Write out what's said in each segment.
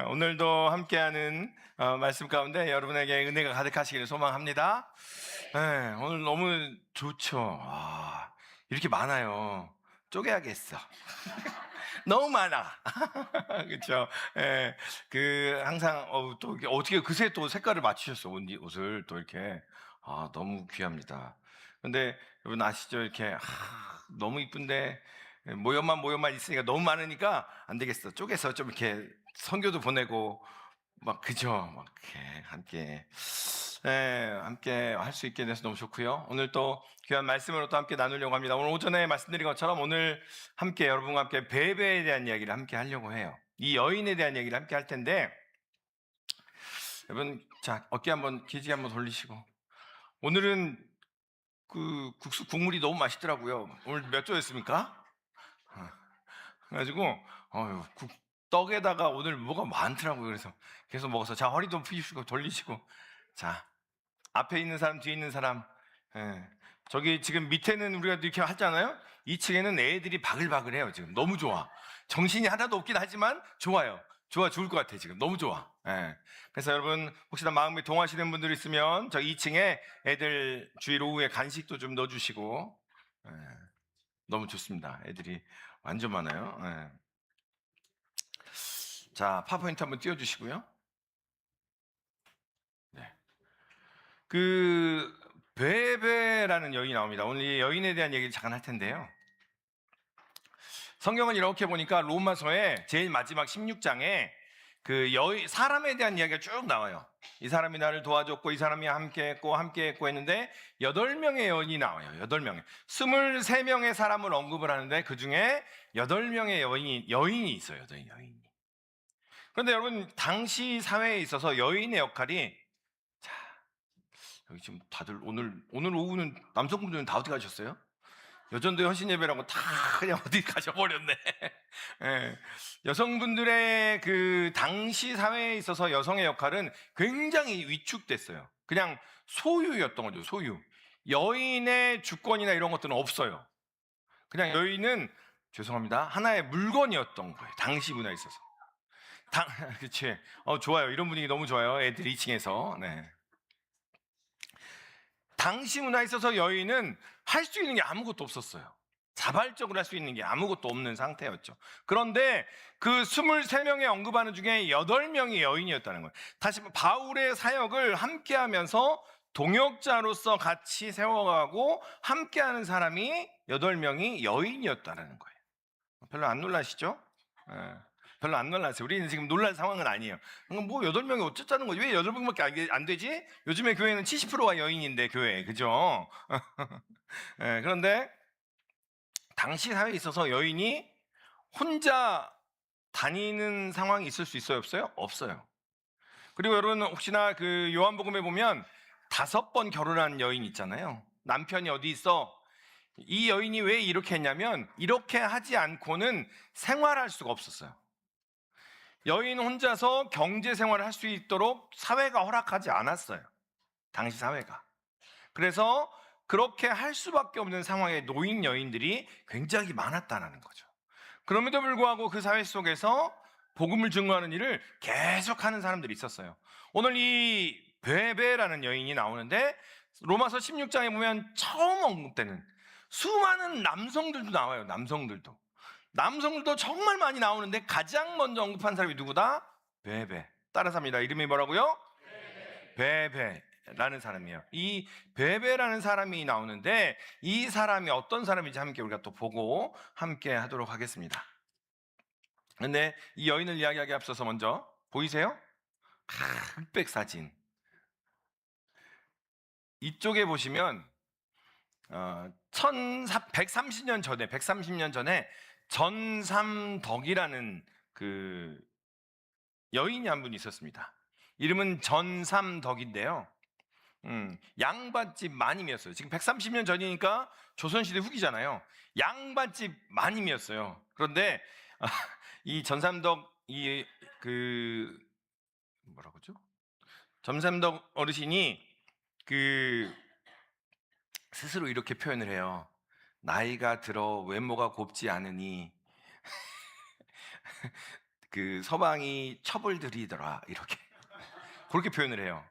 오늘도 함께하는 말씀 가운데 여러분에게 은혜가 가득하시기를 소망합니다. 오늘 너무 좋죠. 이렇게 많아요. 쪼개야겠어. 너무 많아. 그렇죠? 항상 또 이렇게 어떻게 그새 또 색깔을 맞추셨어, 옷을 또 이렇게. 너무 귀합니다. 근데 여러분 아시죠? 이렇게 너무 이쁜데 모여만 있으니까 너무 많으니까 안 되겠어. 쪼개서 좀 이렇게 선교도 보내고 막 그죠? 막 이렇게 함께 할 수 있게 돼서 너무 좋고요. 오늘 또 귀한 말씀으로 또 함께 나누려고 합니다. 오늘 오전에 말씀드린 것처럼 오늘 함께 여러분과 함께 베베에 대한 이야기를 함께 하려고 해요. 이 여인에 대한 얘기를 함께 할 텐데, 여러분 자 어깨 한번 기지개 한번 돌리시고, 오늘은 그 국물이 너무 맛있더라고요. 오늘 몇 조였습니까? 그래가지고 떡에다가 오늘 뭐가 많더라고요. 그래서 계속 먹어서, 자 허리도 푸시고 돌리시고, 자 앞에 있는 사람, 뒤에 있는 사람, 저기 지금 밑에는 우리가 이렇게 하잖아요. 2층에는 애들이 바글바글해요. 지금 너무 좋아. 정신이 하나도 없긴 하지만 좋아요. 좋을 것 같아. 지금 너무 좋아. 그래서 여러분 혹시나 마음이 동하시는 분들 있으면 저 2층에 애들 주일 오후에 간식도 좀 넣어주시고. 너무 좋습니다. 애들이 완전 많아요. 자, 파워포인트 한번 띄워주시고요. 네. 그 베베라는 여인이 나옵니다. 오늘 이 여인에 대한 얘기를 잠깐 할 텐데요. 성경은 이렇게 보니까 로마서의 제일 마지막 16장에 사람에 대한 이야기가 쭉 나와요. 이 사람이 나를 도와줬고, 이 사람이 함께 했고 했는데 8명의 여인이 나와요. 8명의 23명의 사람을 언급을 하는데 그 중에 8명의 여인이 있어요. 여인이. 그런데 여러분 당시 사회에 있어서 여인의 역할이, 자 여기 지금 다들 오늘 오후는 남성분들은 다 어디 가셨어요? 여전도 헌신 예배라고 다 그냥 어디 가셔버렸네. 여성분들의 그 당시 사회에 있어서 여성의 역할은 굉장히 위축됐어요. 그냥 소유였던 거죠. 소유. 여인의 주권이나 이런 것들은 없어요. 그냥 여인은, 죄송합니다, 하나의 물건이었던 거예요. 당시 문화에 있어서. 그치. 좋아요. 이런 분위기 너무 좋아요. 애들 2층에서. 네. 당시 문화에 있어서 여인은 할 수 있는 게 아무것도 없었어요. 자발적으로 할 수 있는 게 아무것도 없는 상태였죠. 그런데 그 23명의 언급하는 중에 8명이 여인이었다는 거예요. 다시 바울의 사역을 함께하면서 동역자로서 같이 세워가고 함께하는 사람이 8명이 여인이었다는 거예요. 별로 안 놀라시죠? 별로 안 놀라세요. 우리는 지금 놀랄 상황은 아니에요. 뭐 8명이 어쩌자는 거지? 왜 8명밖에 안 되지? 요즘에 교회는 70%가 여인인데, 교회. 그죠? 그런데 당시 사회에 있어서 여인이 혼자 다니는 상황이 있을 수 있어요? 없어요? 없어요. 그리고 여러분 혹시나 그 요한복음에 보면 5번 결혼한 여인 있잖아요. 남편이 어디 있어? 이 여인이 왜 이렇게 했냐면, 이렇게 하지 않고는 생활할 수가 없었어요. 여인 혼자서 경제 생활을 할 수 있도록 사회가 허락하지 않았어요. 당시 사회가. 그래서 그렇게 할 수밖에 없는 상황에 놓인 여인들이 굉장히 많았다는 거죠. 그럼에도 불구하고 그 사회 속에서 복음을 증거하는 일을 계속하는 사람들이 있었어요. 오늘 이 베베라는 여인이 나오는데, 로마서 16장에 보면 처음 언급되는 수많은 남성들도 나와요. 남성들도 정말 많이 나오는데 가장 먼저 언급한 사람이 누구다? 베베. 따라서 합니다. 이름이 뭐라고요? 베베라는 사람이에요. 이 베베라는 사람이 나오는데, 이 사람이 어떤 사람인지 함께 우리가 또 보고 함께 하도록 하겠습니다. 근데 이 여인을 이야기하기 앞서서 먼저 보이세요? 흑백 사진. 이쪽에 보시면 130년 전에 전삼덕이라는 그 여인이 한 분이 있었습니다. 이름은 전삼덕인데요. 양반집 마님이었어요. 지금 130년 전이니까 조선시대 후기잖아요. 양반집 마님이었어요. 그런데 이 전삼덕, 뭐라고죠? 전삼덕 어르신이 스스로 이렇게 표현을 해요. 나이가 들어 외모가 곱지 않으니 그 서방이 첩을 들이더라 이렇게 그렇게 표현을 해요.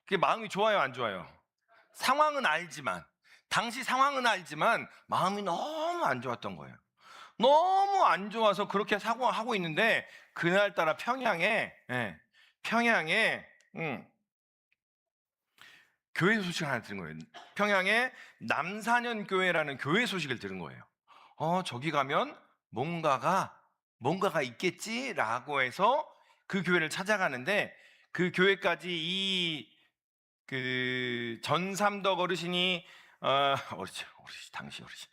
그게 마음이 좋아요, 안 좋아요? 상황은 알지만, 당시 상황은 알지만 마음이 너무 안 좋았던 거예요. 너무 안 좋아서 그렇게 사고하고 있는데 그날따라 평양에 교회 소식을 하나 들은 거예요. 평양에 남사년 교회라는 교회 소식을 들은 거예요. 저기 가면 뭔가가 있겠지라고 해서 그 교회를 찾아가는데, 그 교회까지 그 전삼덕 어르신이 당시 어르신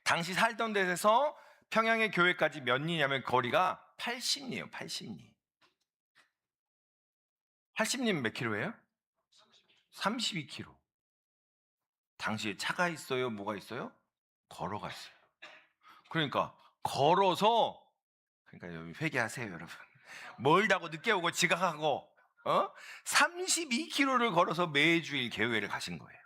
당시 살던 데에서 평양의 교회까지 몇 리냐면 거리가 80리예요. 80리. 80리면 몇 킬로예요? 32km. 당시에 차가 있어요? 뭐가 있어요? 걸어갔어요. 그러니까 걸어서, 그러니까 여기 회개하세요, 여러분. 멀다고 늦게 오고 지각하고 32km를 걸어서 매주일 교회를 가신 거예요.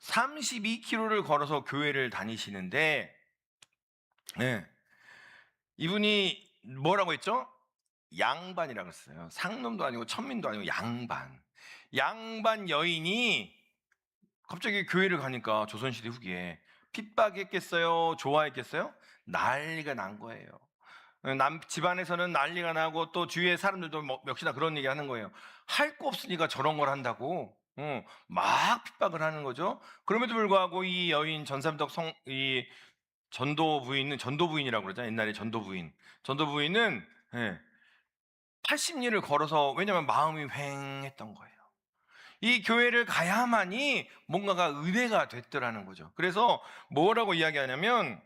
32km를 걸어서 교회를 다니시는데, 이분이 뭐라고 했죠? 양반이라고 했어요. 상놈도 아니고 천민도 아니고 양반 여인이 갑자기 교회를 가니까 조선시대 후기에 핍박했겠어요? 좋아했겠어요? 난리가 난 거예요. 집안에서는 난리가 나고 또 주위의 사람들도 역시나 그런 얘기 하는 거예요. 할 거 없으니까 저런 걸 한다고 막 핍박을 하는 거죠. 그럼에도 불구하고 이 여인 전삼덕 이 전도부인이라고 그러잖아요. 옛날에 전도부인은 80리를 걸어서, 왜냐면 마음이 휑했던 거예요. 이 교회를 가야만이 뭔가가 은혜가 됐더라는 거죠. 그래서 뭐라고 이야기하냐면,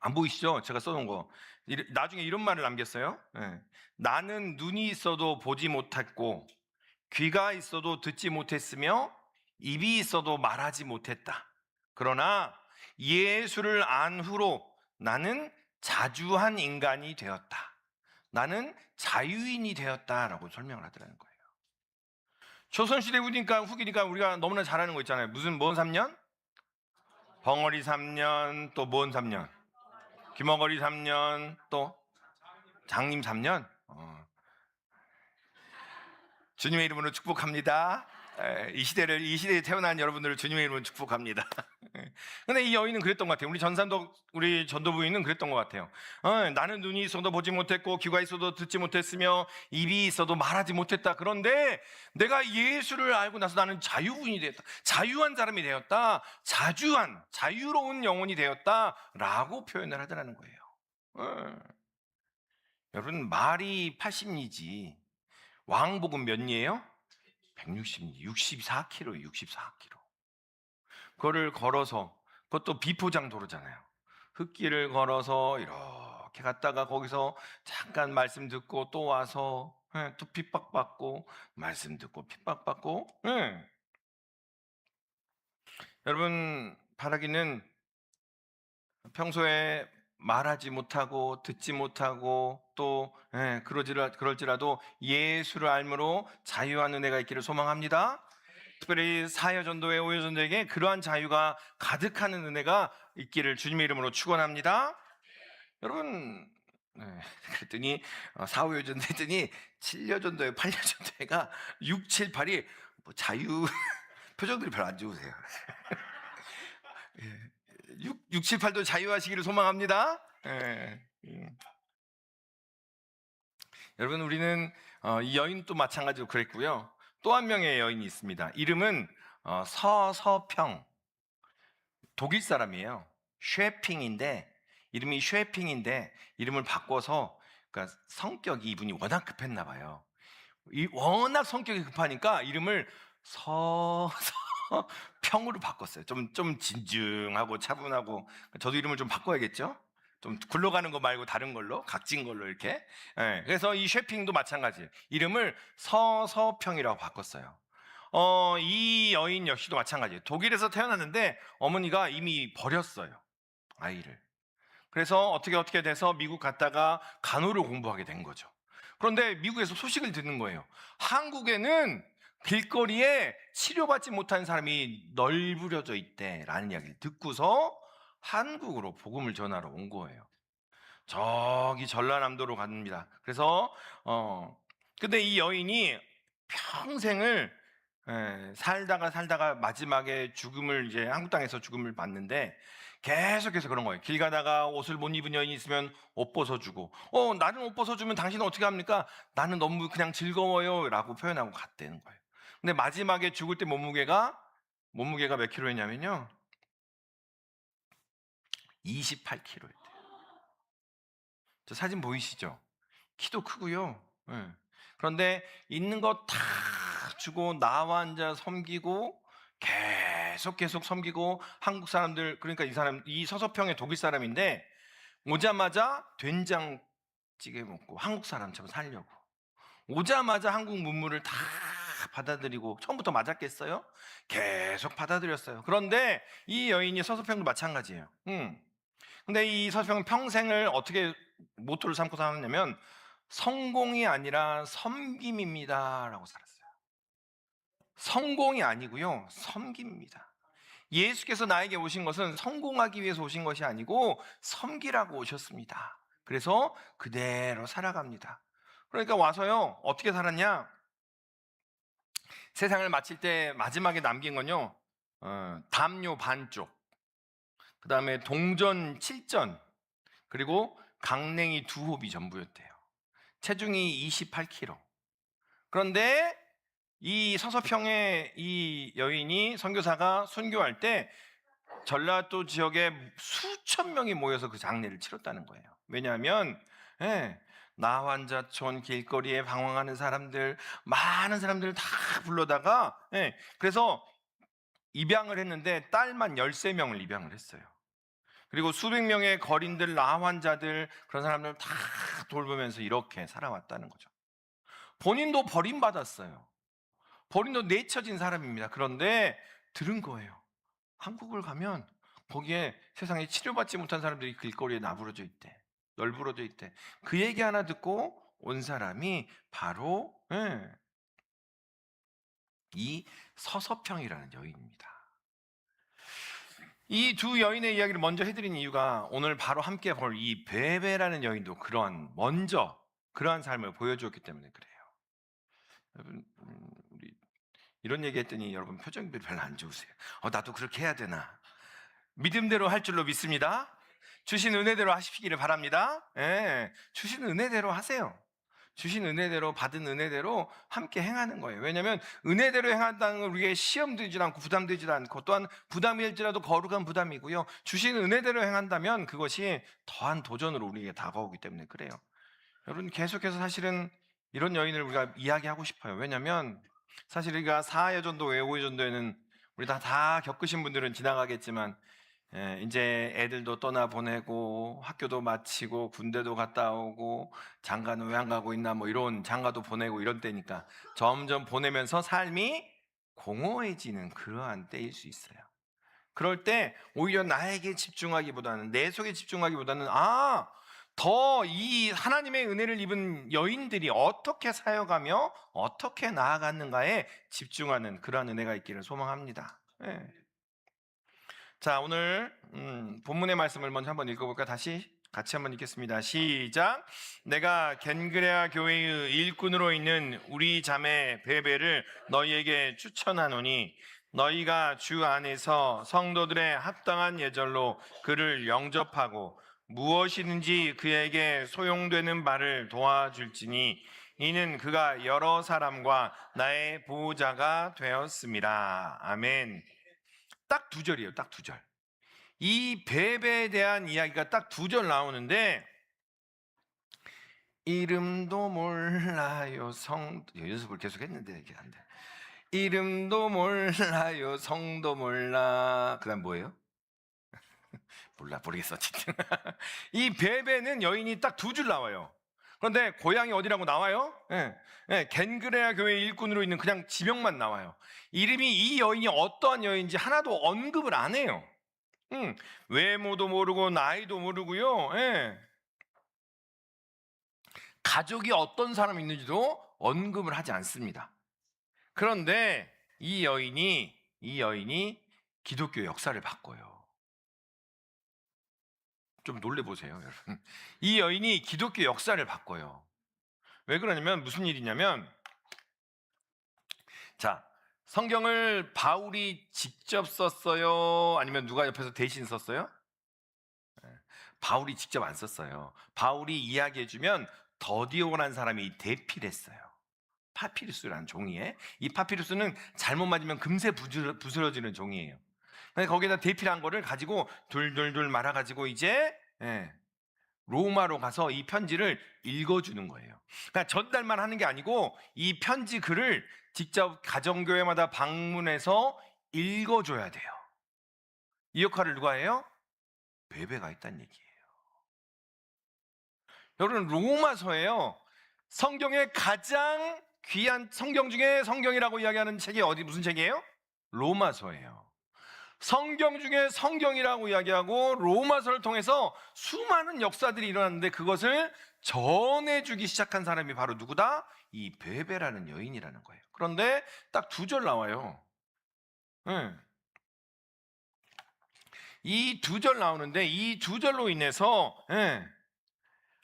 안 보이시죠? 제가 써놓은 거. 나중에 이런 말을 남겼어요. 나는 눈이 있어도 보지 못했고, 귀가 있어도 듣지 못했으며, 입이 있어도 말하지 못했다. 그러나 예수를 안 후로 나는 자주한 인간이 되었다. 나는 자유인이 되었다라고 설명을 하더라는 거예요. 조선시대 후기니까 우리가 너무나 잘 아는 거 있잖아요. 뭔 3년? 벙어리 3년, 또 뭔 3년? 귀머거리 3년, 또 장님 3년. 주님의 이름으로 축복합니다. 이 시대에 태어난 여러분들을 주님의 이름으로 축복합니다. 근데 이 여인은 그랬던 것 같아요. 우리 전도부인은 그랬던 것 같아요. 나는 눈이 있어도 보지 못했고, 귀가 있어도 듣지 못했으며, 입이 있어도 말하지 못했다. 그런데 내가 예수를 알고 나서 나는 자유인이 되었다. 자유한 사람이 되었다. 자유로운 영혼이 되었다. 라고 표현을 하더라는 거예요. 여러분, 말이 80리지 왕복은 몇 리예요? 160리, 64km예요. 64km. 그거를 걸어서, 그것도 비포장 도로잖아요. 흙길을 걸어서 이렇게 갔다가 거기서 잠깐 말씀 듣고 또 와서 또 핍박받고, 말씀 듣고 핍박받고. 여러분, 바라기는 평소에 말하지 못하고 듣지 못하고 또 그럴지라도 예수를 알므로 자유한 은혜가 있기를 소망합니다. 특별히 사여전도회, 오여전도에게 그러한 자유가 가득하는 은혜가 있기를 주님의 이름으로 축원합니다. 여러분, 그랬더니 4, 5여전도 했더니 7여전도회, 8여전도회가 6, 7, 8이 자유 표정들이 별로 안 좋으세요. 6, 7, 8도 자유하시기를 소망합니다. 여러분, 우리는 이 여인도 마찬가지로 그랬고요. 또 한 명의 여인이 있습니다. 이름은 서서평. 독일 사람이에요. 이름이 쉐핑인데 이름을 바꿔서, 그러니까 성격이 이분이 워낙 급했나 봐요. 워낙 성격이 급하니까 이름을 평으로 바꿨어요. 좀 진중하고 차분하고. 저도 이름을 좀 바꿔야겠죠? 좀 굴러가는 거 말고 다른 걸로, 각진 걸로 이렇게. 그래서 이 쉐핑도 마찬가지예요. 이름을 서서평이라고 바꿨어요. 이 여인 역시도 마찬가지예요. 독일에서 태어났는데 어머니가 이미 버렸어요, 아이를. 그래서 어떻게 돼서 미국 갔다가 간호를 공부하게 된 거죠. 그런데 미국에서 소식을 듣는 거예요. 한국에는 길거리에 치료받지 못한 사람이 널브러져 있대라는 이야기를 듣고서 한국으로 복음을 전하러 온 거예요. 저기 전라남도로 갑니다. 그래서 근데 이 여인이 평생을 살다가 마지막에 죽음을, 이제 한국 땅에서 죽음을 봤는데 계속해서 그런 거예요. 길 가다가 옷을 못 입은 여인이 있으면 옷 벗어주고, 나는 옷 벗어주면 당신은 어떻게 합니까? 나는 너무 그냥 즐거워요 라고 표현하고 갔다는 거예요. 근데 마지막에 죽을 때 몸무게가 몇 킬로였냐면요, 28킬로였대요. 저 사진 보이시죠? 키도 크고요. 예. 그런데 있는 거 다 주고 나와 앉아 섬기고 계속 섬기고, 한국 사람들, 그러니까 이 서서평의 독일 사람인데 오자마자 된장찌개 먹고 한국 사람처럼 살려고, 오자마자 한국 문물을 다 받아들이고, 처음부터 맞았겠어요? 계속 받아들였어요. 그런데 이 여인이 서서평도 마찬가지예요. 근데 이 서서평은 평생을 어떻게 모토를 삼고 살았냐면 성공이 아니라 섬김입니다 라고 살았어요. 성공이 아니고요, 섬김입니다. 예수께서 나에게 오신 것은 성공하기 위해서 오신 것이 아니고 섬기라고 오셨습니다. 그래서 그대로 살아갑니다. 그러니까 와서요, 어떻게 살았냐? 세상을 마칠 때 마지막에 남긴 건요, 담요 반쪽, 그 다음에 동전 7전, 그리고 강냉이 2홉이 전부였대요. 체중이 28kg. 그런데 이 서서평의 이 여인이, 선교사가 순교할 때 전라도 지역에 수천 명이 모여서 그 장례를 치렀다는 거예요. 왜냐하면 나환자촌 길거리에 방황하는 사람들, 많은 사람들을 다 불러다가, 그래서 입양을 했는데 딸만 13명을 입양을 했어요. 그리고 수백 명의 거린들, 나환자들, 그런 사람들을 다 돌보면서 이렇게 살아왔다는 거죠. 본인도 버림받았어요. 본인도 내쳐진 사람입니다. 그런데 들은 거예요. 한국을 가면 거기에 세상에 치료받지 못한 사람들이 길거리에 나부러져 있대, 널브러져 있대. 그 얘기 하나 듣고 온 사람이 바로 이 서서평이라는 여인입니다. 이 두 여인의 이야기를 먼저 해드린 이유가, 오늘 바로 함께 볼 이 베베라는 여인도 그러한 삶을 보여주었기 때문에 그래요. 여러분, 우리 이런 얘기 했더니 여러분 표정들이 별로 안 좋으세요. 나도 그렇게 해야 되나? 믿음대로 할 줄로 믿습니다. 주신 은혜대로 하시기를 바랍니다. 주신 은혜대로 하세요. 주신 은혜대로, 받은 은혜대로 함께 행하는 거예요. 왜냐하면 은혜대로 행한다는 건 우리에게 시험 되지도 않고 부담되지도 않고, 또한 부담일지라도 거룩한 부담이고요, 주신 은혜대로 행한다면 그것이 더한 도전으로 우리에게 다가오기 때문에 그래요. 여러분, 계속해서 사실은 이런 여인을 우리가 이야기하고 싶어요. 왜냐하면 사실 우리가 4여전도, 5여전도에는 우리 다 겪으신 분들은 지나가겠지만, 이제 애들도 떠나보내고 학교도 마치고 군대도 갔다 오고, 장가는 왜 안 가고 있나, 뭐 이런, 장가도 보내고 이런 때니까 점점 보내면서 삶이 공허해지는 그러한 때일 수 있어요. 그럴 때 오히려 나에게 집중하기보다는, 내 속에 집중하기보다는 더 이 하나님의 은혜를 입은 여인들이 어떻게 사역하며 어떻게 나아갔는가에 집중하는 그러한 은혜가 있기를 소망합니다. 자, 오늘 본문의 말씀을 먼저 한번 읽어볼까? 다시 같이 한번 읽겠습니다. 시작. 내가 겐그레아 교회의 일꾼으로 있는 우리 자매 베베를 너희에게 추천하노니, 너희가 주 안에서 성도들의 합당한 예절로 그를 영접하고 무엇이든지 그에게 소용되는 바를 도와줄지니, 이는 그가 여러 사람과 나의 보호자가 되었습니다. 아멘. 딱 2절이에요. 딱 2절. 이 베베에 대한 이야기가 딱 2절 나오는데, 이름도 몰라요 연습을 계속 했는데 이게 안 돼. 이름도 몰라요, 성도 몰라. 그 다음 뭐예요? 모르겠어. 어쨌든 이 베베는 여인이 딱 2줄 나와요. 그런데 고향이 어디라고 나와요? 겐그레아 교회 일꾼으로 있는 그냥 지명만 나와요. 이름이, 이 여인이 어떠한 여인인지 하나도 언급을 안 해요. 외모도 모르고 나이도 모르고요, 가족이 어떤 사람이 있는지도 언급을 하지 않습니다. 그런데 이 여인이 기독교 역사를 바꿔요. 좀 놀래보세요, 여러분. 이 여인이 기독교 역사를 바꿔요. 왜 그러냐면 무슨 일이냐면, 자, 성경을 바울이 직접 썼어요? 아니면 누가 옆에서 대신 썼어요? 바울이 직접 안 썼어요. 바울이 이야기해주면 더디오라는 사람이 대피를 했어요. 파피루스라는 종이에. 이 파피루스는 잘못 맞으면 금세 부스러지는 종이에요. 거기다 대피한 거를 가지고 둘둘둘 말아가지고 이제 로마로 가서 이 편지를 읽어주는 거예요. 그러니까 전달만 하는 게 아니고 이 편지 글을 직접 가정교회마다 방문해서 읽어줘야 돼요. 이 역할을 누가 해요? 베베가 했다는 얘기예요. 여러분, 로마서예요. 성경의 가장 귀한 성경 중에 성경이라고 이야기하는 책이 무슨 책이에요? 로마서예요. 성경 중에 성경이라고 이야기하고 로마서를 통해서 수많은 역사들이 일어났는데 그것을 전해주기 시작한 사람이 바로 누구다? 이 베베라는 여인이라는 거예요. 그런데 딱 2절 나와요. 이 2절 나오는데 이 2절로 인해서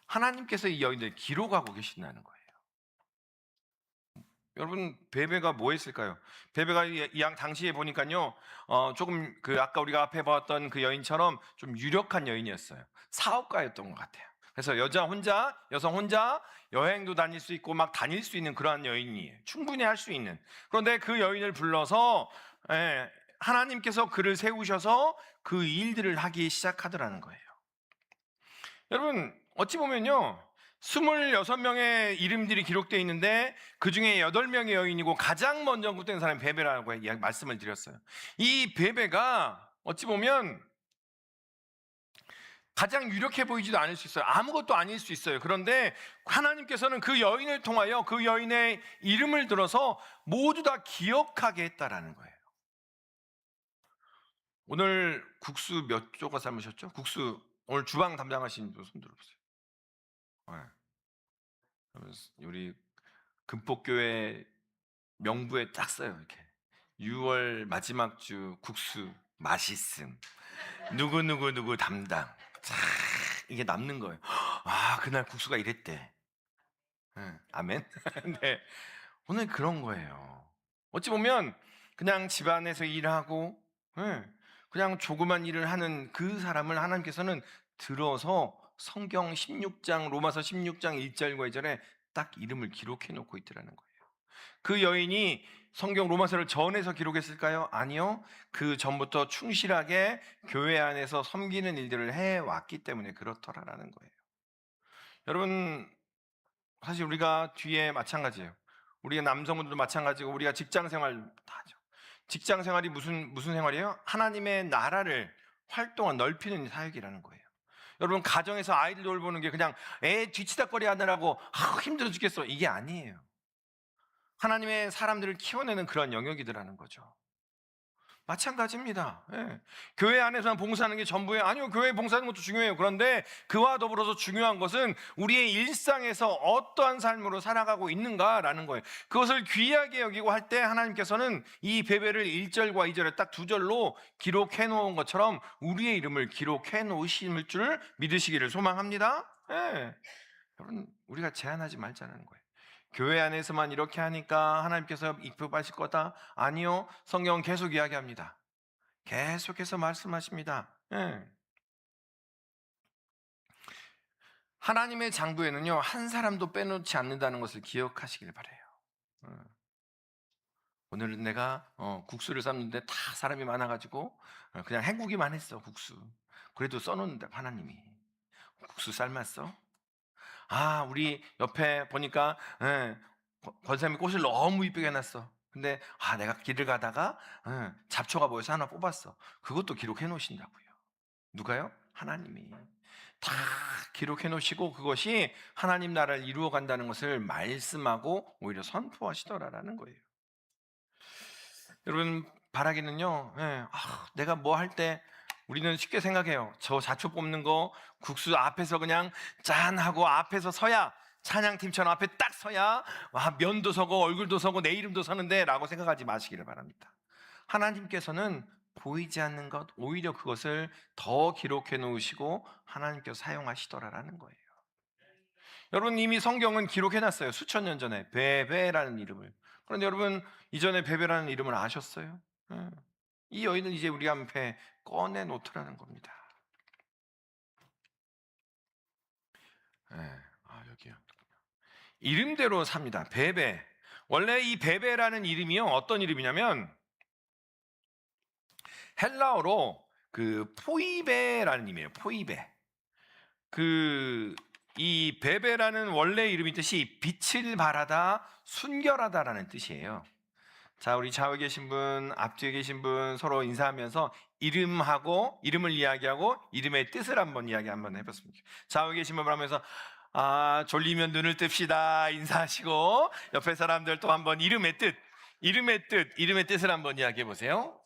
하나님께서 이 여인들 기록하고 계신다는 거예요. 여러분, 베베가 뭐 했을까요? 베베가 당시에 보니까요, 조금 아까 우리가 앞에 봤던 그 여인처럼 좀 유력한 여인이었어요. 사업가였던 것 같아요. 그래서 여성 혼자 여행도 다닐 수 있고 막 다닐 수 있는 그러한 여인이에요. 충분히 할 수 있는. 그런데 그 여인을 불러서 하나님께서 그를 세우셔서 그 일들을 하기 시작하더라는 거예요. 여러분, 어찌 보면요, 26명의 이름들이 기록되어 있는데 그 중에 8명의 여인이고 가장 먼저 언급된 사람이 베베라고 말씀을 드렸어요. 이 베베가 어찌 보면 가장 유력해 보이지도 않을 수 있어요. 아무것도 아닐 수 있어요. 그런데 하나님께서는 그 여인을 통하여 그 여인의 이름을 들어서 모두 다 기억하게 했다라는 거예요. 오늘 국수 몇 조각 삶으셨죠? 국수 오늘 주방 담당하신 분 손 들어보세요. 우리 금폭교회 명부에 딱 써요. 이렇게 6월 마지막 주 국수 맛있음, 누구 담당. 이게 남는 거예요. 그날 국수가 이랬대. 아멘. 네, 오늘 그런 거예요. 어찌 보면 그냥 집안에서 일하고 그냥 조그만 일을 하는 그 사람을 하나님께서는 들어서 성경 16장 로마서 16장 1절과 2절에 딱 이름을 기록해 놓고 있더라는 거예요. 그 여인이 성경 로마서를 전해서 기록했을까요? 아니요. 그 전부터 충실하게 교회 안에서 섬기는 일들을 해왔기 때문에 그렇더라라는 거예요. 여러분, 사실 우리가 뒤에 마찬가지예요. 우리가 남성분들도 마찬가지고 우리가 직장생활 다 하죠. 직장생활이 무슨 생활이에요? 하나님의 나라를 활동한 넓히는 사역이라는 거예요. 여러분, 가정에서 아이들 돌보는 게 그냥 애 뒤치다거리 하느라고 힘들어 죽겠어, 이게 아니에요. 하나님의 사람들을 키워내는 그런 영역이더라는 거죠. 마찬가지입니다. 교회 안에서만 봉사하는 게 전부예요? 아니요, 교회 봉사하는 것도 중요해요. 그런데 그와 더불어서 중요한 것은 우리의 일상에서 어떠한 삶으로 살아가고 있는가라는 거예요. 그것을 귀하게 여기고 할 때 하나님께서는 이 베베를 1절과 2절에 딱 2절로 기록해 놓은 것처럼 우리의 이름을 기록해 놓으실 줄 믿으시기를 소망합니다. 여러분, 우리가 제한하지 말자는 거예요. 교회 안에서만 이렇게 하니까 하나님께서 입법하실 거다? 아니요. 성경은 계속 이야기합니다. 계속해서 말씀하십니다. 하나님의 장부에는요, 한 사람도 빼놓지 않는다는 것을 기억하시길 바라요. 오늘은 내가 국수를 삶는데 다 사람이 많아가지고 그냥 헹구기만 했어, 국수. 그래도 써놓는다, 하나님이. 국수 삶았어? 우리 옆에 보니까 권사님이 꽃을 너무 이쁘게 해놨어. 근데 내가 길을 가다가 잡초가 보여서 하나 뽑았어. 그것도 기록해 놓으신다고요. 누가요? 하나님이 다 기록해 놓으시고 그것이 하나님 나라를 이루어 간다는 것을 말씀하고 오히려 선포하시더라라는 거예요. 여러분, 바라기는요, 내가 뭐 할 때 우리는 쉽게 생각해요. 저 잡초 뽑는 거 국수 앞에서 그냥 짠 하고 앞에서 서야 찬양팀처럼 앞에 딱 서야 와, 면도 서고 얼굴도 서고 내 이름도 서는데 라고 생각하지 마시기를 바랍니다. 하나님께서는 보이지 않는 것, 오히려 그것을 더 기록해 놓으시고 하나님께서 사용하시더라라는 거예요. 여러분, 이미 성경은 기록해 놨어요. 수천 년 전에 베베라는 이름을. 그런데 여러분, 이전에 베베라는 이름을 아셨어요? 이 여인을 이제 우리 앞에 꺼내 놓더라는 겁니다. 여기요. 이름대로 삽니다. 베베. 원래 이 베베라는 이름이요, 어떤 이름이냐면 헬라어로 그 포이베라는 이름이에요. 포이베. 이 베베라는 원래 이름의 뜻이 빛을 발하다, 순결하다라는 뜻이에요. 자, 우리 좌우에 계신 분, 앞뒤에 계신 분 서로 인사하면서 이름을 이야기하고 이름의 뜻을 한번 해봤습니다. 좌우에 계신 분 하면서 졸리면 눈을 뜹시다 인사하시고, 옆에 사람들 또 한번 이름의 뜻을 한번 이야기해 보세요.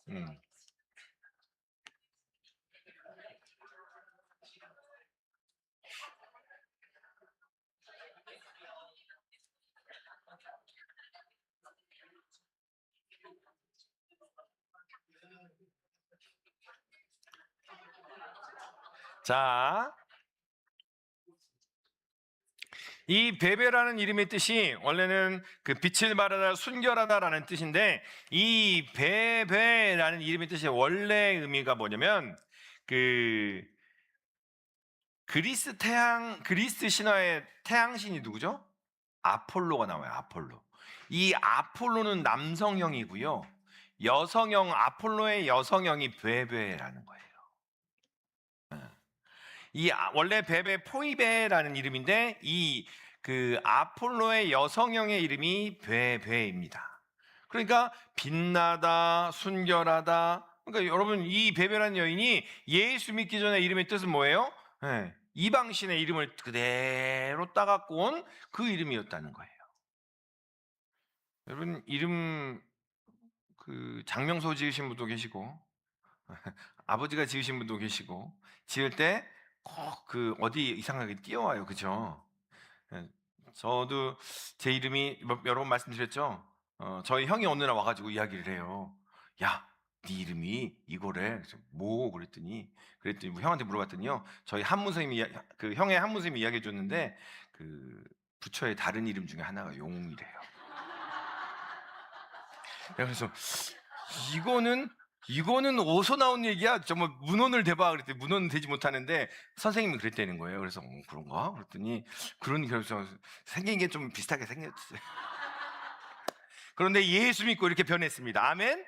자, 이 베베라는 이름의 뜻이 원래는 그 빛을 발하다, 순결하다라는 뜻인데, 이 베베라는 이름의 뜻의 원래 의미가 뭐냐면 그 그리스 신화의 태양신이 누구죠? 아폴로가 나와요. 아폴로. 이 아폴로는 남성형이고요, 여성형, 아폴로의 여성형이 베베라는 거예요. 원래 베베 포이베라는 이름인데, 그 아폴로의 여성형의 이름이 베베입니다. 그러니까 빛나다, 순결하다. 그러니까 여러분, 이 베베라는 여인이 예수 믿기 전에 이름의 뜻은 뭐예요? 이방신의 이름을 그대로 따갖고 온 그 이름이었다는 거예요. 여러분, 이름 장명소 지으신 분도 계시고 아버지가 지으신 분도 계시고, 지을 때 꼭 어디 이상하게 띄어와요. 그죠? 저도 제 이름이 여러 번 말씀드렸죠. 저희 형이 어느 날 와가지고 이야기를 해요. 야, 네 이름이 이거래. 그랬더니 뭐 형한테 물어봤더니요, 저희 한문 선생님이 형의 한문 선생님이 이야기해 줬는데, 부처의 다른 이름 중에 하나가 용이래요. 그래서 이거는 어디서 나온 얘기야? 정말 문헌을 대봐. 그랬더니 문헌은 되지 못하는데 선생님이 그랬다는 거예요. 그래서 그런가? 그랬더니 그래서 생긴 게 좀 비슷하게 생겼어요. 그런데 예수 믿고 이렇게 변했습니다. 아멘?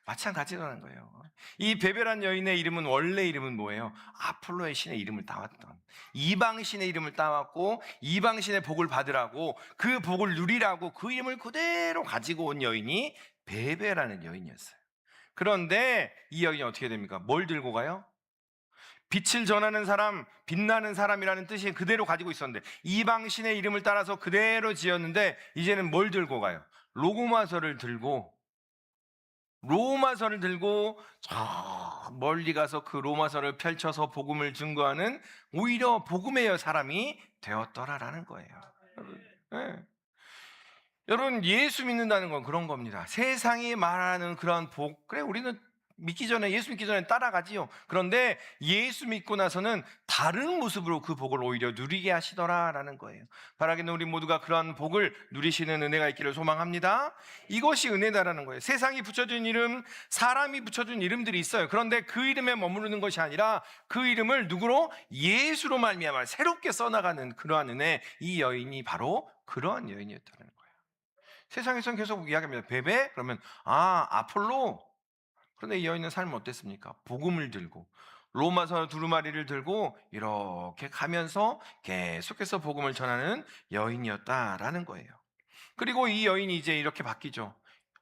마찬가지라는 거예요. 이 베베란 여인의 이름은, 원래 이름은 뭐예요? 아폴로의 신의 이름을 따왔던, 이방 신의 이름을 따왔고 이방 신의 복을 받으라고, 그 복을 누리라고 그 이름을 그대로 가지고 온 여인이 베베라는 여인이었어요. 그런데 이 여인이 어떻게 됩니까? 뭘 들고 가요? 빛을 전하는 사람, 빛나는 사람이라는 뜻이 그대로 가지고 있었는데, 이방신의 이름을 따라서 그대로 지었는데, 이제는 뭘 들고 가요? 로마서를 들고 저 멀리 가서 그 로마서를 펼쳐서 복음을 증거하는, 오히려 복음의 사람이 되었더라라는 거예요. 여러분, 예수 믿는다는 건 그런 겁니다. 세상이 말하는 그런 복, 그래 우리는 예수 믿기 전에 따라가지요. 그런데 예수 믿고 나서는 다른 모습으로 그 복을 오히려 누리게 하시더라라는 거예요. 바라기는 우리 모두가 그러한 복을 누리시는 은혜가 있기를 소망합니다. 이것이 은혜다라는 거예요. 세상이 붙여준 이름, 사람이 붙여준 이름들이 있어요. 그런데 그 이름에 머무르는 것이 아니라 그 이름을 누구로? 예수로 말미암아 새롭게 써나가는 그러한 은혜, 이 여인이 바로 그러한 여인이었다는 거예요. 세상에서는 계속 이야기합니다. 베베? 그러면 아폴로. 그런데 이 여인은 삶은 어땠습니까? 복음을 들고 로마서 두루마리를 들고 이렇게 가면서 계속해서 복음을 전하는 여인이었다라는 거예요. 그리고 이 여인이 이제 이렇게 바뀌죠.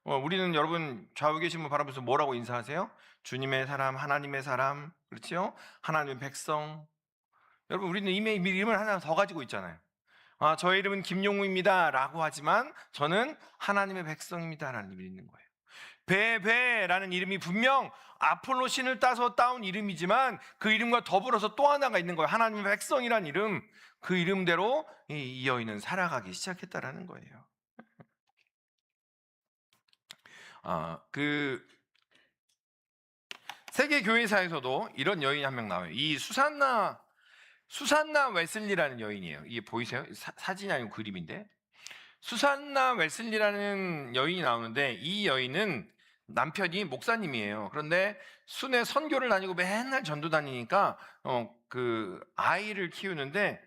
우리는, 여러분 좌우 계신 분 바라보면서 뭐라고 인사하세요? 주님의 사람, 하나님의 사람, 그렇죠? 하나님의 백성. 여러분, 우리는 이미 이름을 하나 더 가지고 있잖아요. 저의 이름은 김용우입니다 라고 하지만 저는 하나님의 백성입니다 라는 이름이 있는 거예요. 베베라는 이름이 분명 아폴로 신을 따서 따온 이름이지만 그 이름과 더불어서 또 하나가 있는 거예요. 하나님의 백성이란 이름. 그 이름대로 이 여인은 살아가기 시작했다라는 거예요. 그 세계 교회사에서도 이런 여인이 한 명 나와요. 이 수산나 웨슬리라는 여인이에요. 이게 보이세요? 사진이 아니고 그림인데, 수산나 웨슬리라는 여인이 나오는데, 이 여인은 남편이 목사님이에요. 그런데 순회 선교를 다니고 맨날 전도 다니니까 그 아이를 키우는데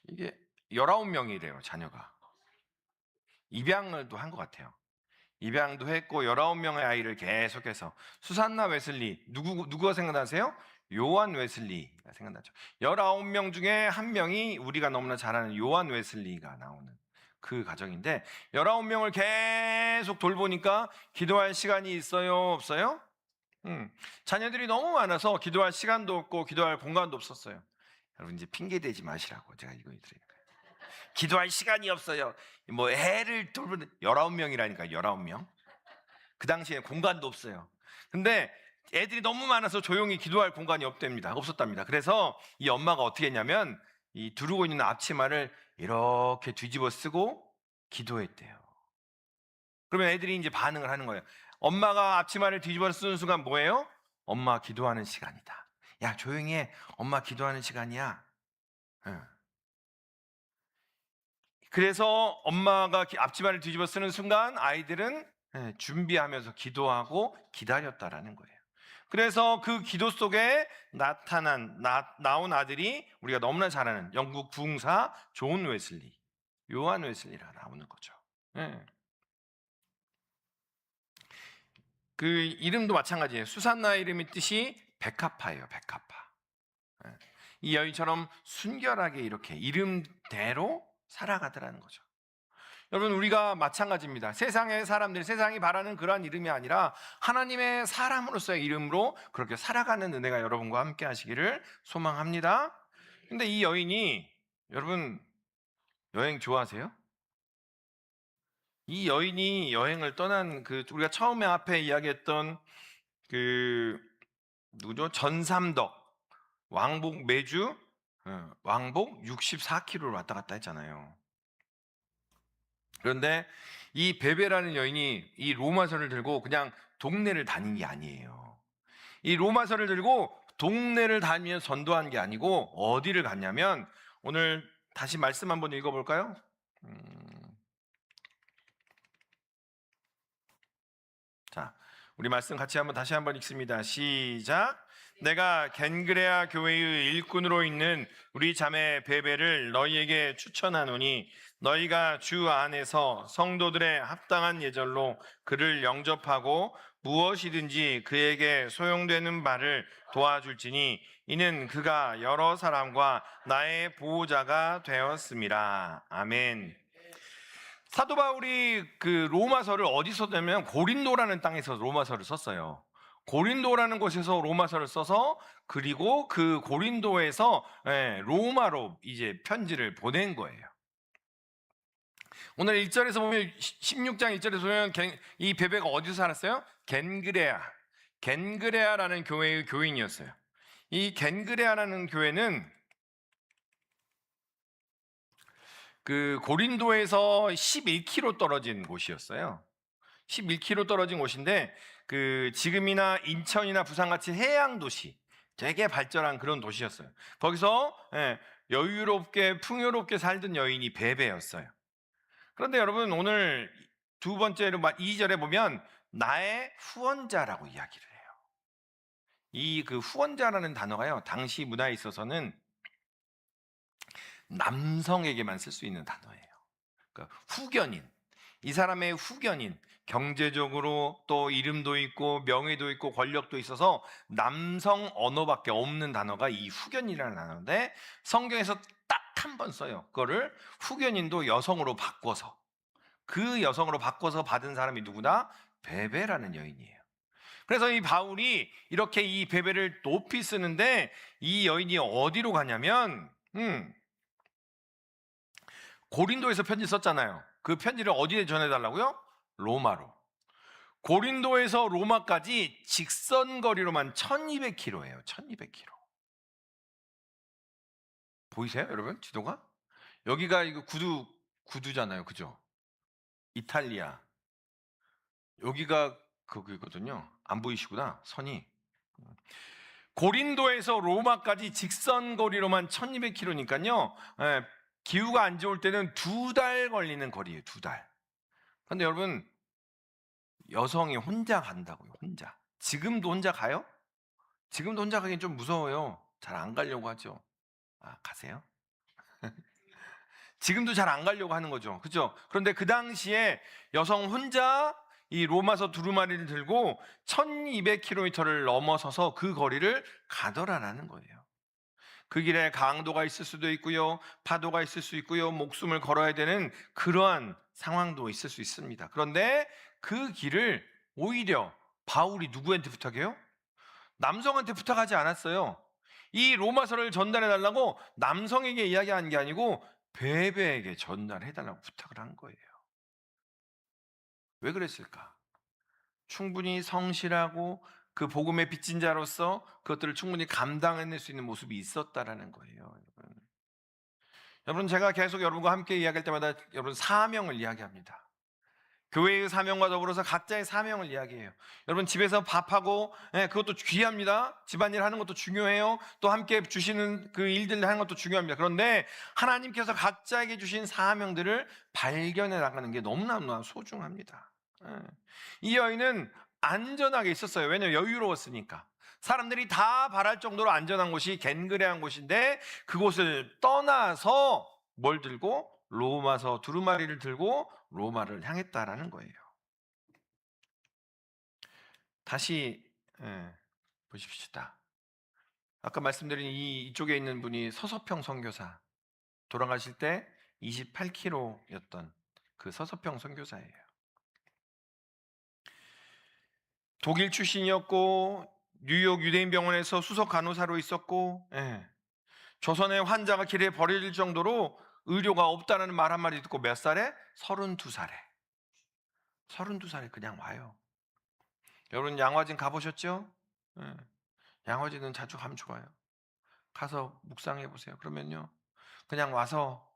이게 19명이래요, 자녀가. 입양을 또 한 것 같아요. 입양도 했고 19명의 아이를 계속해서. 수산나 웨슬리, 누구가 생각나세요? 요한 웨슬리가 생각나죠. 19명 중에 한 명이 우리가 너무나 잘 아는 요한 웨슬리가 나오는 그 가정인데, 19명을 계속 돌보니까 기도할 시간이 있어요, 없어요? 자녀들이 너무 많아서 기도할 시간도 없고 기도할 공간도 없었어요. 여러분, 이제 핑계 대지 마시라고 제가 이거 드리는 거예요. 기도할 시간이 없어요. 뭐 애를 돌보는 19명이라니까, 19명. 그 당시에 공간도 없어요. 근데 애들이 너무 많아서 조용히 기도할 공간이 없었답니다. 그래서 이 엄마가 어떻게 했냐면 이 두르고 있는 앞치마를 이렇게 뒤집어 쓰고 기도했대요. 그러면 애들이 이제 반응을 하는 거예요. 엄마가 앞치마를 뒤집어 쓰는 순간 뭐예요? 엄마 기도하는 시간이다. 야, 조용히 해. 엄마 기도하는 시간이야. 그래서 엄마가 앞치마를 뒤집어 쓰는 순간 아이들은 준비하면서 기도하고 기다렸다라는 거예요. 그래서 그 기도 속에 나온 아들이 우리가 너무나 잘 아는 영국 부흥사 존 웨슬리, 요한 웨슬리가 나오는 거죠. 그 이름도 마찬가지예요. 수산나 이름의 뜻이 백합화예요. 백합화. 이 여인처럼 순결하게 이렇게 이름대로 살아가더라는 거죠. 여러분, 우리가 마찬가지입니다. 세상의 사람들, 세상이 바라는 그러한 이름이 아니라 하나님의 사람으로서의 이름으로 그렇게 살아가는 은혜가 여러분과 함께 하시기를 소망합니다. 근데 이 여인이, 여러분 여행 좋아하세요? 이 여인이 여행을 떠난 그 우리가 처음에 앞에 이야기했던 그 누구죠? 전삼덕 왕복 매주 왕복 64km를 왔다 갔다 했잖아요. 그런데 이 베베라는 여인이 이 로마서를 들고 그냥 동네를 다닌 게 아니에요. 이 로마서를 들고 동네를 다니면서 전도한 게 아니고 어디를 갔냐면, 오늘 다시 말씀 한번 읽어볼까요? 자, 우리 말씀 같이 다시 한번 읽습니다. 시작. 내가 겐그레아 교회의 일꾼으로 있는 우리 자매 베베를 너희에게 추천하노니 너희가 주 안에서 성도들의 합당한 예절로 그를 영접하고 무엇이든지 그에게 소용되는 바를 도와줄지니 이는 그가 여러 사람과 나의 보호자가 되었습니다. 아멘. 사도 바울이 그 로마서를 어디서 썼냐면 고린도라는 땅에서 로마서를 썼어요. 고린도라는 곳에서 로마서를 써서, 그리고 그 고린도에서 로마로 이제 편지를 보낸 거예요. 오늘 1절에서 보면, 16장 1절에서 보면 이 베베가 어디서 살았어요? 겐그레아라는 교회의 교인이었어요. 이 겐그레아라는 교회는 그 고린도에서 11km 떨어진 곳이었어요. 11km 떨어진 곳인데, 그 지금이나 인천이나 부산같이 해양 도시, 되게 발전한 그런 도시였어요. 거기서 여유롭게 풍요롭게 살던 여인이 베베였어요. 그런데 여러분, 오늘 두 번째로 2절에 보면 나의 후원자라고 이야기를 해요. 이 그 후원자라는 단어가요, 당시 문화에 있어서는 남성에게만 쓸 수 있는 단어예요. 그러니까 후견인, 이 사람의 후견인, 경제적으로 또 이름도 있고 명예도 있고 권력도 있어서 남성 언어밖에 없는 단어가 이 후견인이라는 단어인데, 성경에서 딱 한 번 써요. 그거를 후견인도 여성으로 바꿔서, 그 여성으로 바꿔서 받은 사람이 누구나 베베라는 여인이에요. 그래서 이 바울이 이렇게 이 베베를 높이 쓰는데, 이 여인이 어디로 가냐면 고린도에서 편지 썼잖아요. 그 편지를 어디에 전해달라고요? 로마로. 고린도에서 로마까지 직선 거리로만 1200km예요. 1200km. 보이세요, 여러분? 지도가? 여기가 이거 구두잖아요. 그죠? 이탈리아. 여기가 거기거든요. 안 보이시구나. 선이. 고린도에서 로마까지 직선 거리로만 1200km니까요. 기후가 안 좋을 때는 2달 걸리는 거리예요. 2달. 그런데 여러분, 여성이 혼자 간다고요. 혼자. 지금도 혼자 가요? 지금도 혼자 가긴 좀 무서워요. 잘 안 가려고 하죠. 아, 가세요? 지금도 잘 안 가려고 하는 거죠. 그죠? 그런데 그 당시에 여성 혼자 이 로마서 두루마리를 들고 1200km를 넘어서서 그 거리를 가더라라는 거예요. 그 길에 강도가 있을 수도 있고요. 파도가 있을 수 있고요. 목숨을 걸어야 되는 그러한 상황도 있을 수 있습니다. 그런데 그 길을 오히려 바울이 누구한테 부탁해요? 남성한테 부탁하지 않았어요. 이 로마서를 전달해 달라고 남성에게 이야기한 게 아니고 베베에게 전달해 달라고 부탁을 한 거예요. 왜 그랬을까? 충분히 성실하고 그 복음의 빚진 자로서 그것들을 충분히 감당해낼 수 있는 모습이 있었다라는 거예요. 여러분, 제가 계속 여러분과 함께 이야기할 때마다 여러분 사명을 이야기합니다. 교회의 사명과 더불어서 각자의 사명을 이야기해요. 여러분, 집에서 밥하고 그것도 귀합니다. 집안일 하는 것도 중요해요. 또 함께 주시는 그 일들 하는 것도 중요합니다. 그런데 하나님께서 각자에게 주신 사명들을 발견해 나가는 게 너무나 소중합니다. 이 여인은 안전하게 있었어요. 왜냐하면 여유로웠으니까. 사람들이 다 바랄 정도로 안전한 곳이 겐그레한 곳인데 그곳을 떠나서 뭘 들고? 로마서 두루마리를 들고 로마를 향했다라는 거예요. 다시 보십시다. 아까 말씀드린 이쪽에 있는 분이 서서평 선교사, 돌아가실 때 28km였던 그 서서평 선교사예요. 독일 출신이었고 뉴욕 유대인 병원에서 수석 간호사로 있었고 조선의 환자가 길에 버려질 정도로 의료가 없다는 말 한마디 듣고 몇 살에? 32살에. 32살에 그냥 와요. 여러분, 양화진 가보셨죠? 양화진은 자주 가면 좋아요. 가서 묵상해 보세요. 그러면요, 그냥 와서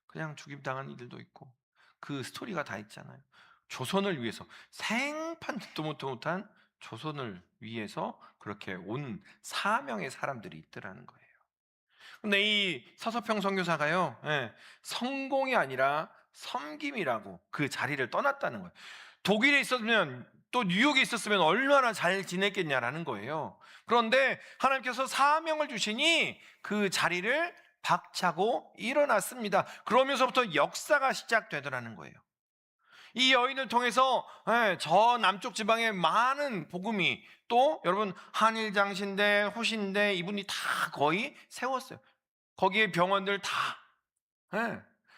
그냥 죽임당한 이들도 있고 그 스토리가 다 있잖아요. 조선을 위해서 생판 듣도 못한 조선을 위해서 그렇게 온 사명의 사람들이 있더라는 거예요. 근데 이 서서평 선교사가요, 성공이 아니라 섬김이라고 그 자리를 떠났다는 거예요. 독일에 있었으면 또 뉴욕에 있었으면 얼마나 잘 지냈겠냐라는 거예요. 그런데 하나님께서 사명을 주시니 그 자리를 박차고 일어났습니다. 그러면서부터 역사가 시작되더라는 거예요. 이 여인을 통해서 저 남쪽 지방에 많은 복음이, 또 여러분 한일장신대, 호신대 이분이 다 거의 세웠어요. 거기에 병원들 다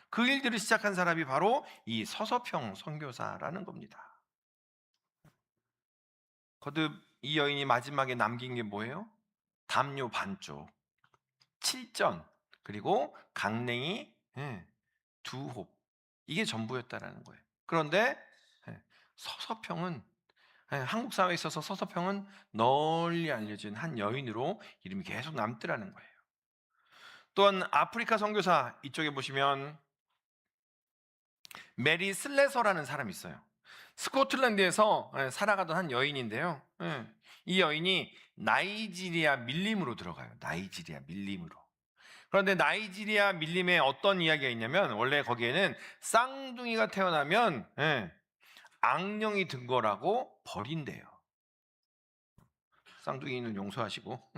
그 일들을 시작한 사람이 바로 이 서서평 선교사라는 겁니다. 거듭 이 여인이 마지막에 남긴 게 뭐예요? 담요 반쪽, 칠전, 그리고 강냉이 2홉, 이게 전부였다라는 거예요. 그런데 서서평은 한국 사회에 있어서 서서평은 널리 알려진 한 여인으로 이름이 계속 남더라는 거예요. 또한 아프리카 선교사, 이쪽에 보시면 메리 슬레서라는 사람이 있어요. 스코틀랜드에서 살아가던 한 여인인데요. 이 여인이 나이지리아 밀림으로 들어가요. 나이지리아 밀림으로. 그런데 나이지리아 밀림에 어떤 이야기가 있냐면, 원래 거기에는 쌍둥이가 태어나면 악령이 든 거라고 버린대요. 쌍둥이는 용서하시고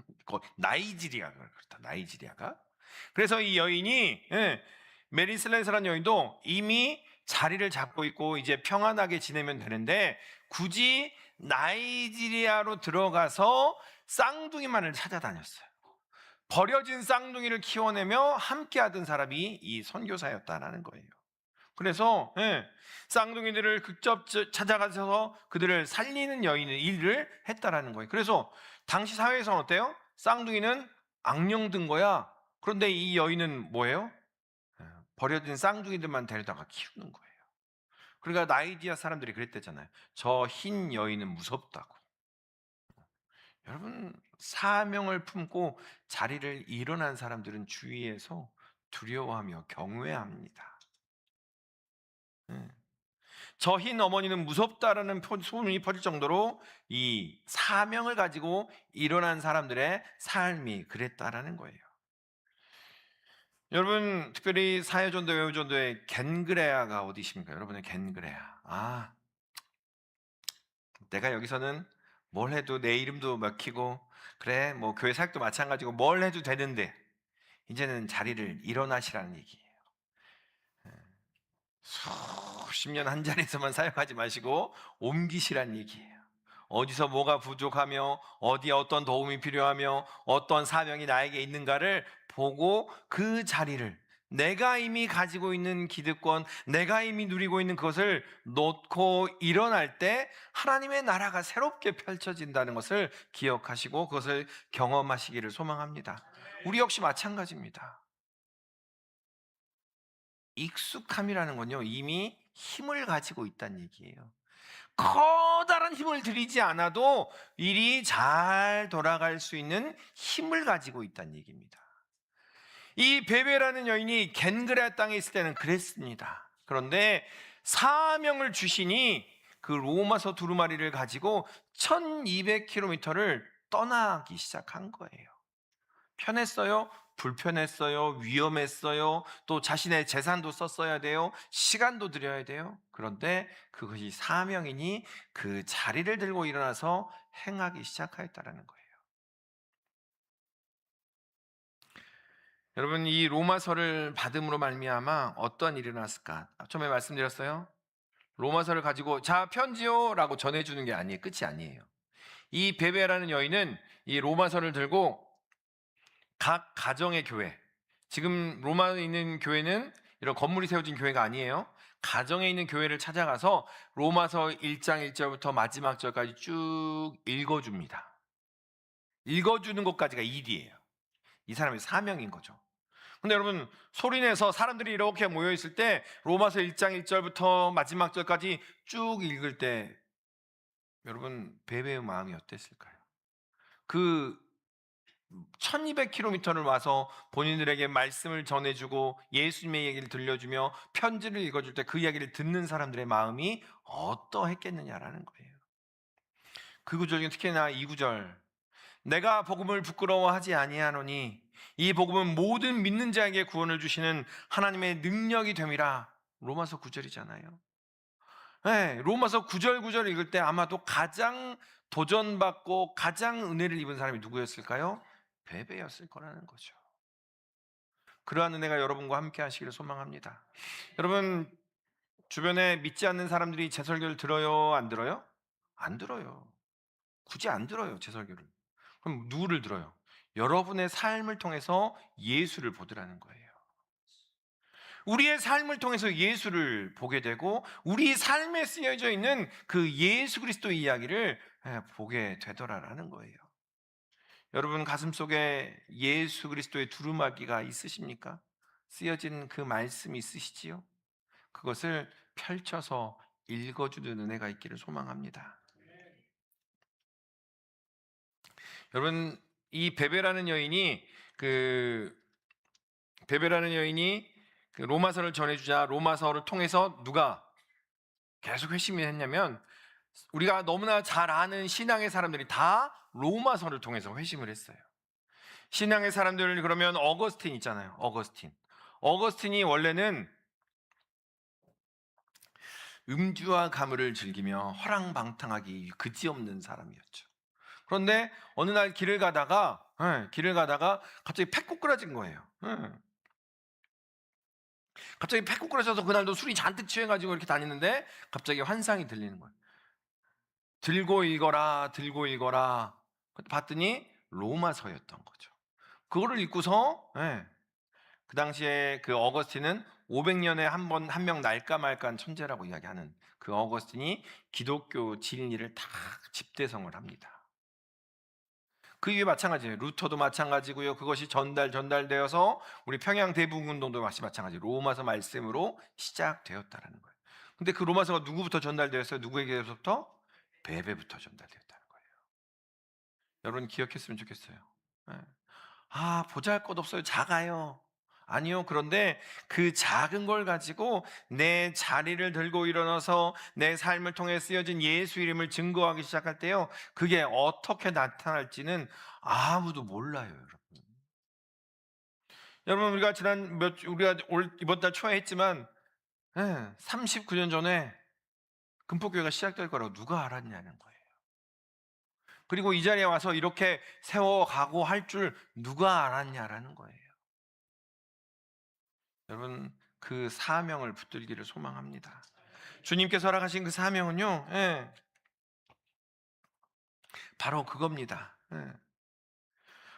나이지리아가 그렇다. 나이지리아가. 그래서 이 여인이 메리 슬레서라는 여인도 이미 자리를 잡고 있고 이제 평안하게 지내면 되는데 굳이 나이지리아로 들어가서 쌍둥이만을 찾아다녔어요. 버려진 쌍둥이를 키워내며 함께하던 사람이 이 선교사였다라는 거예요. 그래서 쌍둥이들을 직접 찾아가서 그들을 살리는 여인의 일을 했다라는 거예요. 그래서 당시 사회에서는 어때요? 쌍둥이는 악령 든 거야. 그런데 이 여인은 뭐예요? 버려진 쌍둥이들만 데려다가 키우는 거예요. 그러니까 나이디아 사람들이 그랬대잖아요. 저 흰 여인은 무섭다고. 여러분, 사명을 품고 자리를 일어난 사람들은 주위에서 두려워하며 경외합니다. 저 흰 어머니는 무섭다라는 소문이 퍼질 정도로 이 사명을 가지고 일어난 사람들의 삶이 그랬다라는 거예요. 여러분, 특별히 사회전도 외우전도의 겐그레아가 어디십니까? 여러분의 겐그레아. 내가 여기서는 뭘 해도 내 이름도 먹히고, 그래 뭐 교회 사역도 마찬가지고 뭘 해도 되는데 이제는 자리를 일어나시라는 얘기예요. 수십 년 한 자리에서만 사역하지 마시고 옮기시라는 얘기예요. 어디서 뭐가 부족하며 어디에 어떤 도움이 필요하며 어떤 사명이 나에게 있는가를 보고 그 자리를, 내가 이미 가지고 있는 기득권, 내가 이미 누리고 있는 것을 놓고 일어날 때 하나님의 나라가 새롭게 펼쳐진다는 것을 기억하시고 그것을 경험하시기를 소망합니다. 우리 역시 마찬가지입니다. 익숙함이라는 건요, 이미 힘을 가지고 있다는 얘기예요. 커다란 힘을 들이지 않아도 일이 잘 돌아갈 수 있는 힘을 가지고 있다는 얘기입니다. 이 베베라는 여인이 겐그레아 땅에 있을 때는 그랬습니다. 그런데 사명을 주시니 그 로마서 두루마리를 가지고 1200km를 떠나기 시작한 거예요. 편했어요? 불편했어요? 위험했어요? 또 자신의 재산도 썼어야 돼요? 시간도 들여야 돼요? 그런데 그것이 사명이니 그 자리를 들고 일어나서 행하기 시작하였다는 거예요. 여러분, 이 로마서를 받음으로 말미암아 어떤 일이 일어났을까? 처음에 말씀드렸어요. 로마서를 가지고 자 편지요 라고 전해주는 게 아니에요. 끝이 아니에요. 이 베베라는 여인은 이 로마서를 들고 각 가정의 교회, 지금 로마에 있는 교회는 이런 건물이 세워진 교회가 아니에요. 가정에 있는 교회를 찾아가서 로마서 1장 1절부터 마지막 절까지 쭉 읽어줍니다. 읽어주는 것까지가 일이에요. 이 사람의 사명인 거죠. 근데 여러분, 소리내서 사람들이 이렇게 모여있을 때 로마서 1장 1절부터 마지막 절까지 쭉 읽을 때 여러분, 베베의 마음이 어땠을까요? 그 1200km를 와서 본인들에게 말씀을 전해주고 예수님의 얘기를 들려주며 편지를 읽어줄 때 그 이야기를 듣는 사람들의 마음이 어떠했겠느냐라는 거예요. 그 구절 중에 특히나 이 구절, 내가 복음을 부끄러워하지 아니하노니 이 복음은 모든 믿는 자에게 구원을 주시는 하나님의 능력이 됨이라. 로마서 9절이잖아요. 네, 로마서 9절 9절 읽을 때 아마도 가장 도전받고 가장 은혜를 입은 사람이 누구였을까요? 베베였을 거라는 거죠. 그러한 은혜가 여러분과 함께 하시기를 소망합니다. 여러분, 주변에 믿지 않는 사람들이 제 설교를 들어요? 안 들어요? 안 들어요. 굳이 안 들어요, 제 설교를. 그럼 누구를 들어요? 여러분의 삶을 통해서 예수를 보더라는 거예요. 우리의 삶을 통해서 예수를 보게 되고 우리 삶에 쓰여져 있는 그 예수 그리스도의 이야기를 보게 되더라라는 거예요. 여러분 가슴속에 예수 그리스도의 두루마기가 있으십니까? 쓰여진 그 말씀이 있으시지요? 그것을 펼쳐서 읽어주는 은혜가 있기를 소망합니다. 여러분, 이 베베라는 여인이 그 로마서를 전해주자 로마서를 통해서 누가 계속 회심을 했냐면 우리가 너무나 잘 아는 신앙의 사람들이 다 로마서를 통해서 회심을 했어요. 신앙의 사람들 그러면 어거스틴 있잖아요. 어거스틴이 원래는 음주와 가물을 즐기며 허랑방탕하기 그지없는 사람이었죠. 그런데 어느 날 길을 가다가 갑자기 패꾸꾸라진 거예요. 갑자기 패꾸꾸라져서 그날도 술이 잔뜩 취해가지고 이렇게 다니는데 갑자기 환상이 들리는 거예요. 들고 읽어라. 봤더니 로마서였던 거죠. 그거를 읽고서 그 당시에 그 어거스틴은 500년에 한 명 날까 말까한 천재라고 이야기하는 그 어거스틴이 기독교 진리를 다 집대성을 합니다. 그 이후에 마찬가지예요. 루터도 마찬가지고요. 그것이 전달되어서 우리 평양 대북운동도 마찬가지 로마서 말씀으로 시작되었다라는 거예요. 근데 그 로마서가 누구부터 전달되었어요? 누구에게부터? 베베부터 전달되었다는 거예요. 여러분 기억했으면 좋겠어요. 예. 아, 보잘것없어요. 작아요. 아니요. 그런데 그 작은 걸 가지고 내 자리를 들고 일어나서 내 삶을 통해 쓰여진 예수 이름을 증거하기 시작할 때요, 그게 어떻게 나타날지는 아무도 몰라요, 여러분. 여러분, 우리가 이번 달 초에 했지만, 39년 전에 금포교회가 시작될 거라고 누가 알았냐는 거예요. 그리고 이 자리에 와서 이렇게 세워가고 할 줄 누가 알았냐라는 거예요. 여러분, 그 사명을 붙들기를 소망합니다. 주님께서 허락하신 그 사명은요, 바로 그겁니다.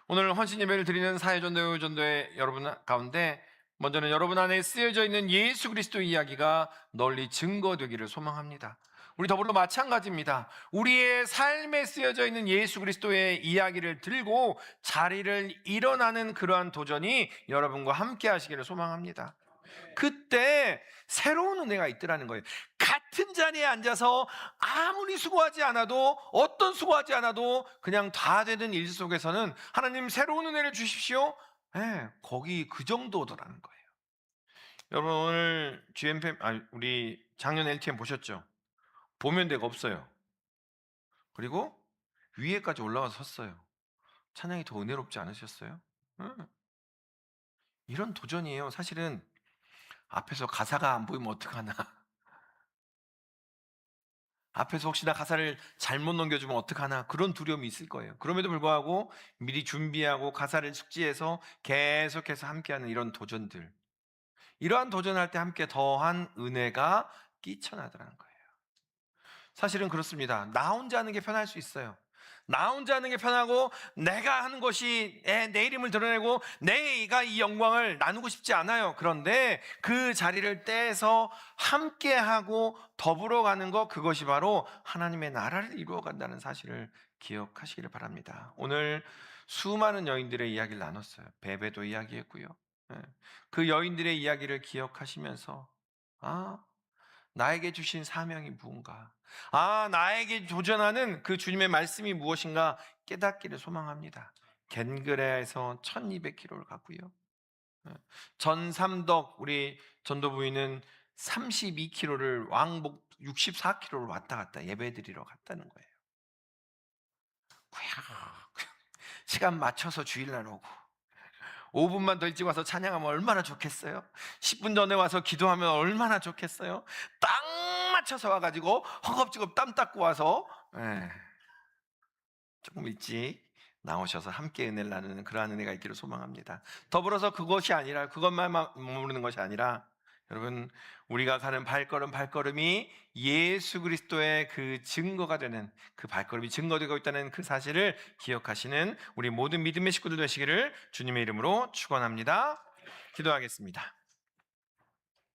오늘 헌신 예배를 드리는 사회전도 전도의 여러분 가운데 먼저는 여러분 안에 쓰여져 있는 예수 그리스도의 이야기가 널리 증거되기를 소망합니다. 우리 더불어 마찬가지입니다. 우리의 삶에 쓰여져 있는 예수 그리스도의 이야기를 들고 자리를 일어나는 그러한 도전이 여러분과 함께 하시기를 소망합니다. 그때 새로운 은혜가 있더라는 거예요. 같은 자리에 앉아서 아무리 수고하지 않아도, 어떤 수고하지 않아도 그냥 다 되는 일 속에서는 하나님 새로운 은혜를 주십시오. 거기 그 정도더라는 거예요. 여러분 오늘 우리 작년 LTM 보셨죠? 보면 데가 없어요. 그리고 위에까지 올라와서 섰어요. 찬양이 더 은혜롭지 않으셨어요? 이런 도전이에요. 사실은 앞에서 가사가 안 보이면 어떡하나, 앞에서 혹시나 가사를 잘못 넘겨주면 어떡하나, 그런 두려움이 있을 거예요. 그럼에도 불구하고 미리 준비하고 가사를 숙지해서 계속해서 함께하는 이런 도전들, 이러한 도전할 때 함께 더한 은혜가 끼쳐나더라는 거예요. 사실은 그렇습니다. 나 혼자 하는 게 편할 수 있어요. 나 혼자 하는 게 편하고 내가 하는 것이 내 이름을 드러내고 내가 이 영광을 나누고 싶지 않아요. 그런데 그 자리를 떼서 함께하고 더불어 가는 것, 그것이 바로 하나님의 나라를 이루어간다는 사실을 기억하시기를 바랍니다. 오늘 수많은 여인들의 이야기를 나눴어요. 베베도 이야기했고요. 그 여인들의 이야기를 기억하시면서, 나에게 주신 사명이 무엇인가, 나에게 도전하는 그 주님의 말씀이 무엇인가 깨닫기를 소망합니다. 겐그레에서 1200km를 갔고요. 전삼덕 우리 전도부인은 32km를 왕복 64km를 왔다 갔다 예배드리러 갔다는 거예요. 시간 맞춰서 주일날 오고 5분만 더 일찍 와서 찬양하면 얼마나 좋겠어요? 10분 전에 와서 기도하면 얼마나 좋겠어요? 딱 맞춰서 와가지고 허겁지겁 땀 닦고 와서 조금 일찍 나오셔서 함께 은혜를 나누는 그러한 은혜가 있기를 소망합니다. 더불어서 그것만 머무르는 것이 아니라, 여러분, 우리가 가는 발걸음이 예수 그리스도의 그 증거가 되는, 그 발걸음이 증거되고 있다는 그 사실을 기억하시는 우리 모든 믿음의 식구들 되시기를 주님의 이름으로 축원합니다. 기도하겠습니다.